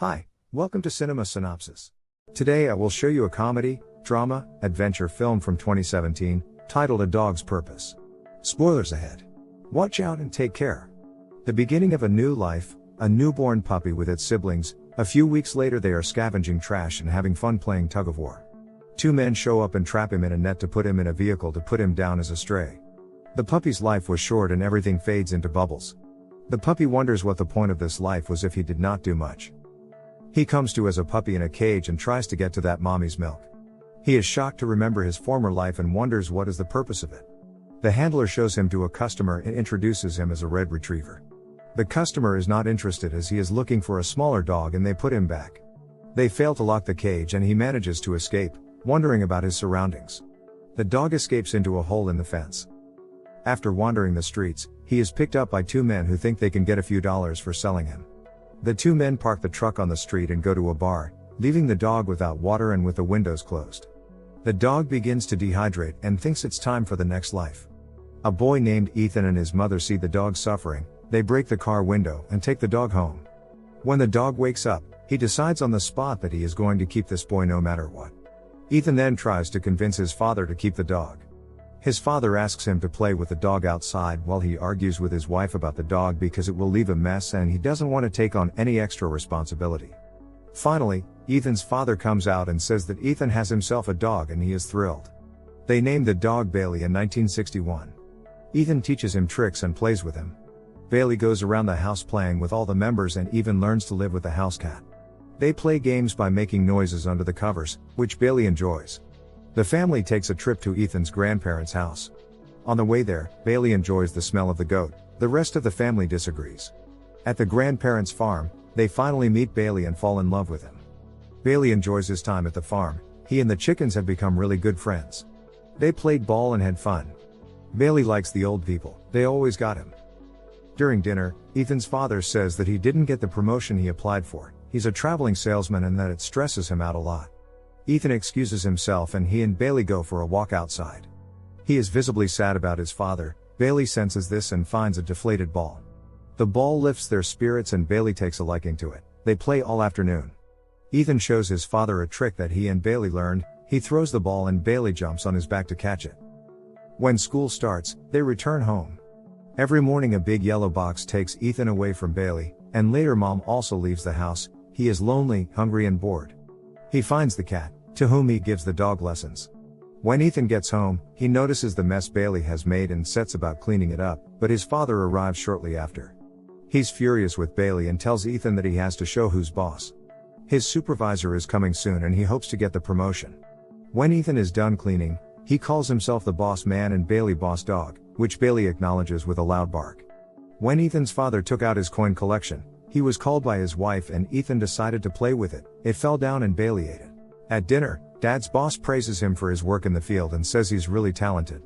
Hi, welcome to Cinema Synopsis. Today I will show you a comedy, drama, adventure film from 2017, titled A Dog's Purpose. Spoilers ahead. Watch out and take care. The beginning of a new life, a newborn puppy with its siblings. A few weeks later they are scavenging trash and having fun playing tug-of-war. Two men show up and trap him in a net to put him in a vehicle to put him down as a stray. The puppy's life was short and everything fades into bubbles. The puppy wonders what the point of this life was if he did not do much. He comes to as a puppy in a cage and tries to get to that mommy's milk. He is shocked to remember his former life and wonders what is the purpose of it. The handler shows him to a customer and introduces him as a red retriever. The customer is not interested as he is looking for a smaller dog and they put him back. They fail to lock the cage and he manages to escape, wondering about his surroundings. The dog escapes into a hole in the fence. After wandering the streets, he is picked up by two men who think they can get a few dollars for selling him. The two men park the truck on the street and go to a bar, leaving the dog without water and with the windows closed. The dog begins to dehydrate and thinks it's time for the next life. A boy named Ethan and his mother see the dog suffering. They break the car window and take the dog home. When the dog wakes up, he decides on the spot that he is going to keep this boy no matter what. Ethan then tries to convince his father to keep the dog. His father asks him to play with the dog outside while he argues with his wife about the dog because it will leave a mess and he doesn't want to take on any extra responsibility. Finally, Ethan's father comes out and says that Ethan has himself a dog and he is thrilled. They named the dog Bailey in 1961. Ethan teaches him tricks and plays with him. Bailey goes around the house playing with all the members and even learns to live with the house cat. They play games by making noises under the covers, which Bailey enjoys. The family takes a trip to Ethan's grandparents' house. On the way there, Bailey enjoys the smell of the goat. The rest of the family disagrees. At the grandparents' farm, they finally meet Bailey and fall in love with him. Bailey enjoys his time at the farm. He and the chickens have become really good friends. They played ball and had fun. Bailey likes the old people, they always got him. During dinner, Ethan's father says that he didn't get the promotion he applied for. He's a traveling salesman and that it stresses him out a lot. Ethan excuses himself and he and Bailey go for a walk outside. He is visibly sad about his father. Bailey senses this and finds a deflated ball. The ball lifts their spirits and Bailey takes a liking to it. They play all afternoon. Ethan shows his father a trick that he and Bailey learned. He throws the ball and Bailey jumps on his back to catch it. When school starts, they return home. Every morning a big yellow box takes Ethan away from Bailey, and later Mom also leaves the house. He is lonely, hungry and bored. He finds the cat, to whom he gives the dog lessons. When Ethan gets home, he notices the mess Bailey has made and sets about cleaning it up, but his father arrives shortly after. He's furious with Bailey and tells Ethan that he has to show who's boss. His supervisor is coming soon and he hopes to get the promotion. When Ethan is done cleaning, he calls himself the boss man and Bailey boss dog, which Bailey acknowledges with a loud bark. When Ethan's father took out his coin collection, he was called by his wife and Ethan decided to play with it. It fell down and Bailey ate it. At dinner, Dad's boss praises him for his work in the field and says he's really talented.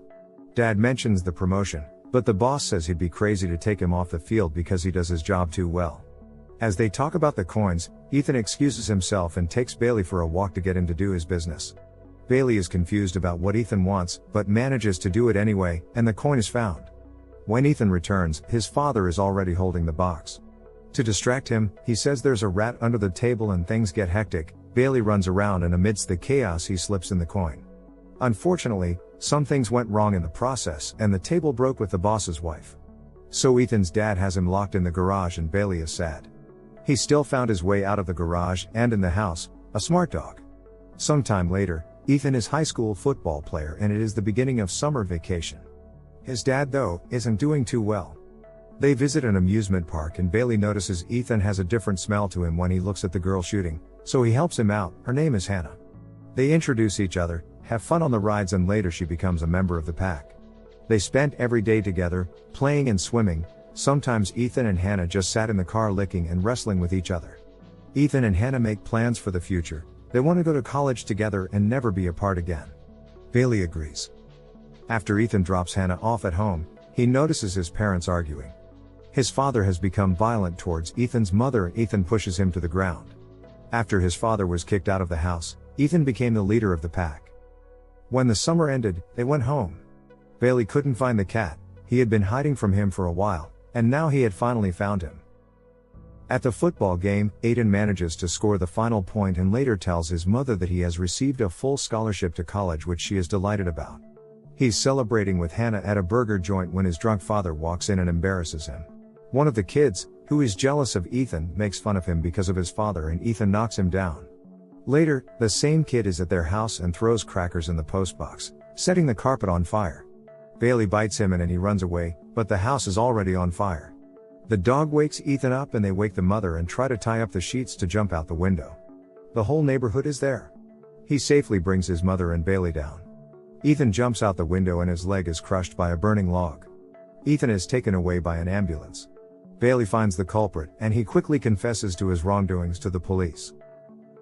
Dad mentions the promotion, but the boss says he'd be crazy to take him off the field because he does his job too well. As they talk about the coins, Ethan excuses himself and takes Bailey for a walk to get him to do his business. Bailey is confused about what Ethan wants, but manages to do it anyway, and the coin is found. When Ethan returns, his father is already holding the box. To distract him, he says there's a rat under the table and things get hectic. Bailey runs around and amidst the chaos he slips in the coin. Unfortunately, some things went wrong in the process and the table broke with the boss's wife. So Ethan's dad has him locked in the garage and Bailey is sad. He still found his way out of the garage and in the house, a smart dog. Sometime later, Ethan is high school football player and it is the beginning of summer vacation. His dad though, isn't doing too well. They visit an amusement park and Bailey notices Ethan has a different smell to him when he looks at the girl shooting, so he helps him out. Her name is Hannah. They introduce each other, have fun on the rides and later she becomes a member of the pack. They spent every day together, playing and swimming. Sometimes Ethan and Hannah just sat in the car licking and wrestling with each other. Ethan and Hannah make plans for the future. They want to go to college together and never be apart again. Bailey agrees. After Ethan drops Hannah off at home, he notices his parents arguing. His father has become violent towards Ethan's mother and Ethan pushes him to the ground. After his father was kicked out of the house, Ethan became the leader of the pack. When the summer ended, they went home. Bailey couldn't find the cat. He had been hiding from him for a while, and now he had finally found him. At the football game, Aiden manages to score the final point and later tells his mother that he has received a full scholarship to college, which she is delighted about. He's celebrating with Hannah at a burger joint when his drunk father walks in and embarrasses him. One of the kids, who is jealous of Ethan, makes fun of him because of his father and Ethan knocks him down. Later, the same kid is at their house and throws crackers in the postbox, setting the carpet on fire. Bailey bites him and he runs away, but the house is already on fire. The dog wakes Ethan up and they wake the mother and try to tie up the sheets to jump out the window. The whole neighborhood is there. He safely brings his mother and Bailey down. Ethan jumps out the window and his leg is crushed by a burning log. Ethan is taken away by an ambulance. Bailey finds the culprit and he quickly confesses to his wrongdoings to the police.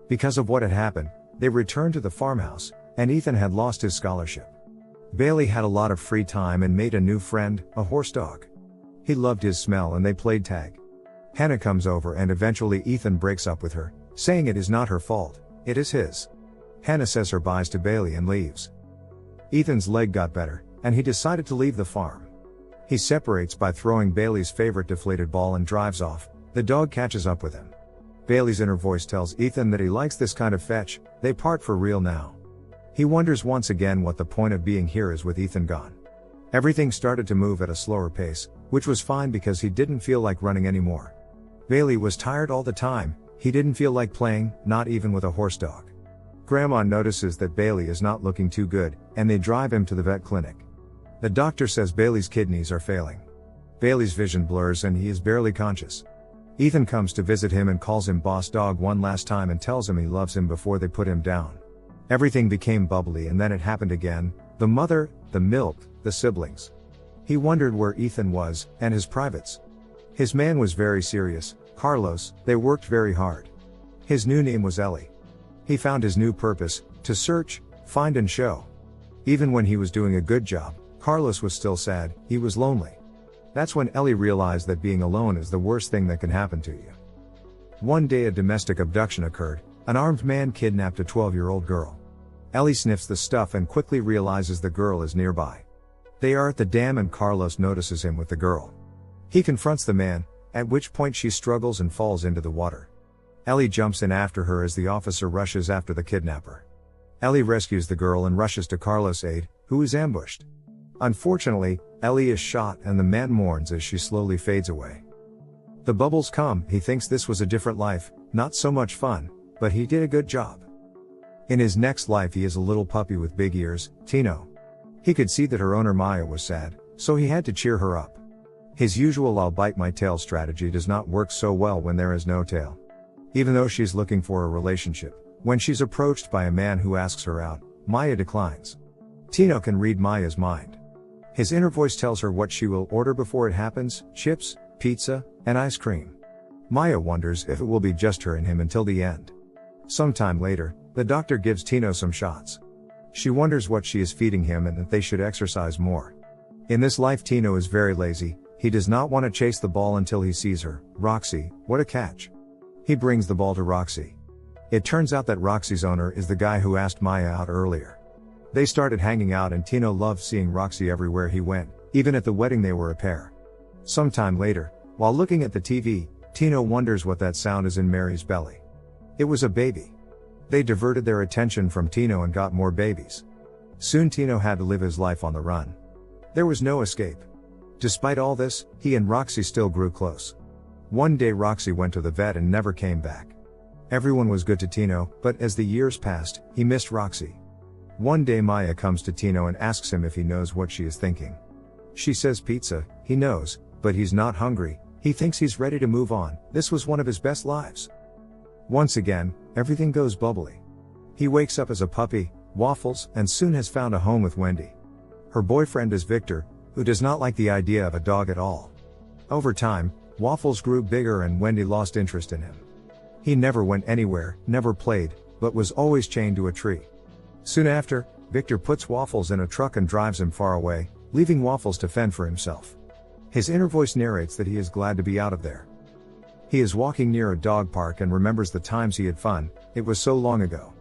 Because of what had happened, they returned to the farmhouse, and Ethan had lost his scholarship. Bailey had a lot of free time and made a new friend, a horse dog. He loved his smell and they played tag. Hannah comes over and eventually Ethan breaks up with her, saying it is not her fault, it is his. Hannah says her byes to Bailey and leaves. Ethan's leg got better, and he decided to leave the farm. He separates by throwing Bailey's favorite deflated ball and drives off. The dog catches up with him. Bailey's inner voice tells Ethan that he likes this kind of fetch, they part for real now. He wonders once again what the point of being here is with Ethan gone. Everything started to move at a slower pace, which was fine because he didn't feel like running anymore. Bailey was tired all the time, he didn't feel like playing, not even with a horse dog. Grandma notices that Bailey is not looking too good, and they drive him to the vet clinic. The doctor says Bailey's kidneys are failing. Bailey's vision blurs and he is barely conscious. Ethan comes to visit him and calls him boss dog one last time and tells him he loves him before they put him down. Everything became bubbly and then it happened again, the mother, the milk, the siblings. He wondered where Ethan was, and his privates. His man was very serious, Carlos, they worked very hard. His new name was Ellie. He found his new purpose, to search, find and show. Even when he was doing a good job, Carlos was still sad, he was lonely. That's when Ellie realized that being alone is the worst thing that can happen to you. One day a domestic abduction occurred, an armed man kidnapped a 12-year-old girl. Ellie sniffs the stuff and quickly realizes the girl is nearby. They are at the dam and Carlos notices him with the girl. He confronts the man, at which point she struggles and falls into the water. Ellie jumps in after her as the officer rushes after the kidnapper. Ellie rescues the girl and rushes to Carlos' aid, who is ambushed. Unfortunately, Ellie is shot and the man mourns as she slowly fades away. The bubbles come, he thinks this was a different life, not so much fun, but he did a good job. In his next life he is a little puppy with big ears, Tino. He could see that her owner Maya was sad, so he had to cheer her up. His usual I'll bite my tail strategy does not work so well when there is no tail. Even though she's looking for a relationship, when she's approached by a man who asks her out, Maya declines. Tino can read Maya's mind. His inner voice tells her what she will order before it happens, chips, pizza, and ice cream. Maya wonders if it will be just her and him until the end. Sometime later, the doctor gives Tino some shots. She wonders what she is feeding him and that they should exercise more. In this life Tino is very lazy, he does not want to chase the ball until he sees her, Roxy, what a catch. He brings the ball to Roxy. It turns out that Roxy's owner is the guy who asked Maya out earlier. They started hanging out and Tino loved seeing Roxy everywhere he went, even at the wedding they were a pair. Sometime later, while looking at the TV, Tino wonders what that sound is in Mary's belly. It was a baby. They diverted their attention from Tino and got more babies. Soon Tino had to live his life on the run. There was no escape. Despite all this, he and Roxy still grew close. One day Roxy went to the vet and never came back. Everyone was good to Tino, but as the years passed, he missed Roxy. One day Maya comes to Tino and asks him if he knows what she is thinking. She says pizza, he knows, but he's not hungry, he thinks he's ready to move on, this was one of his best lives. Once again, everything goes bubbly. He wakes up as a puppy, Waffles, and soon has found a home with Wendy. Her boyfriend is Victor, who does not like the idea of a dog at all. Over time, Waffles grew bigger and Wendy lost interest in him. He never went anywhere, never played, but was always chained to a tree. Soon after, Victor puts Waffles in a truck and drives him far away, leaving Waffles to fend for himself. His inner voice narrates that he is glad to be out of there. He is walking near a dog park and remembers the times he had fun, it was so long ago.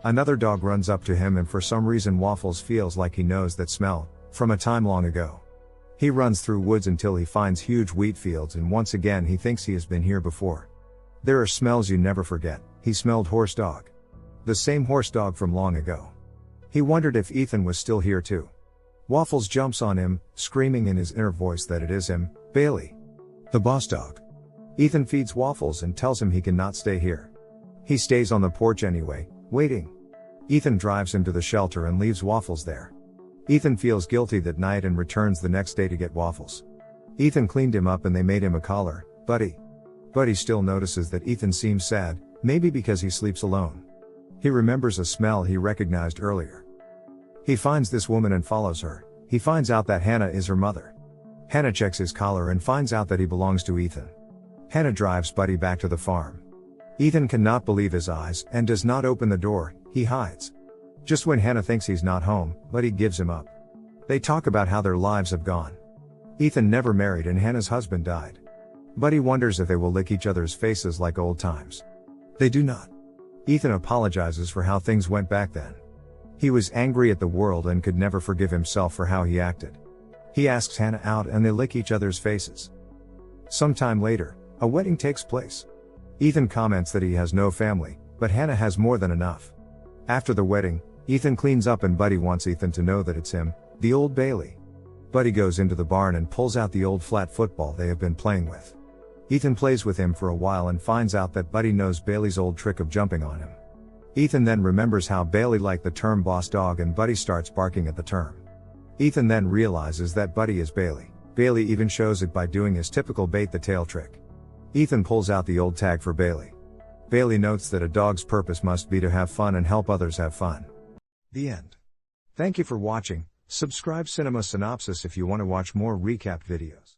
Another dog runs up to him and for some reason Waffles feels like he knows that smell, from a time long ago. He runs through woods until he finds huge wheat fields, and once again he thinks he has been here before. There are smells you never forget. He smelled horse dog. The same horse dog from long ago. He wondered if Ethan was still here too. Waffles jumps on him, screaming in his inner voice that it is him, Bailey, the boss dog. Ethan feeds Waffles and tells him he cannot stay here. He stays on the porch anyway, waiting. Ethan drives him to the shelter and leaves Waffles there. Ethan feels guilty that night and returns the next day to get Waffles. Ethan cleaned him up and they made him a collar, Buddy. Buddy still notices that Ethan seems sad, maybe because he sleeps alone. He remembers a smell he recognized earlier. He finds this woman and follows her. He finds out that Hannah is her mother. Hannah checks his collar and finds out that he belongs to Ethan. Hannah drives Buddy back to the farm. Ethan cannot believe his eyes and does not open the door. He hides. Just when Hannah thinks he's not home, Buddy gives him up. They talk about how their lives have gone. Ethan never married and Hannah's husband died. Buddy wonders if they will lick each other's faces like old times. They do not. Ethan apologizes for how things went back then. He was angry at the world and could never forgive himself for how he acted. He asks Hannah out and they lick each other's faces. Sometime later, a wedding takes place. Ethan comments that he has no family, but Hannah has more than enough. After the wedding, Ethan cleans up and Buddy wants Ethan to know that it's him, the old Bailey. Buddy goes into the barn and pulls out the old flat football they have been playing with. Ethan plays with him for a while and finds out that Buddy knows Bailey's old trick of jumping on him. Ethan then remembers how Bailey liked the term boss dog and Buddy starts barking at the term. Ethan then realizes that Buddy is Bailey. Bailey even shows it by doing his typical bait the tail trick. Ethan pulls out the old tag for Bailey. Bailey notes that a dog's purpose must be to have fun and help others have fun. The end. Thank you for watching. Subscribe Cinema Synopsis if you want to watch more recap videos.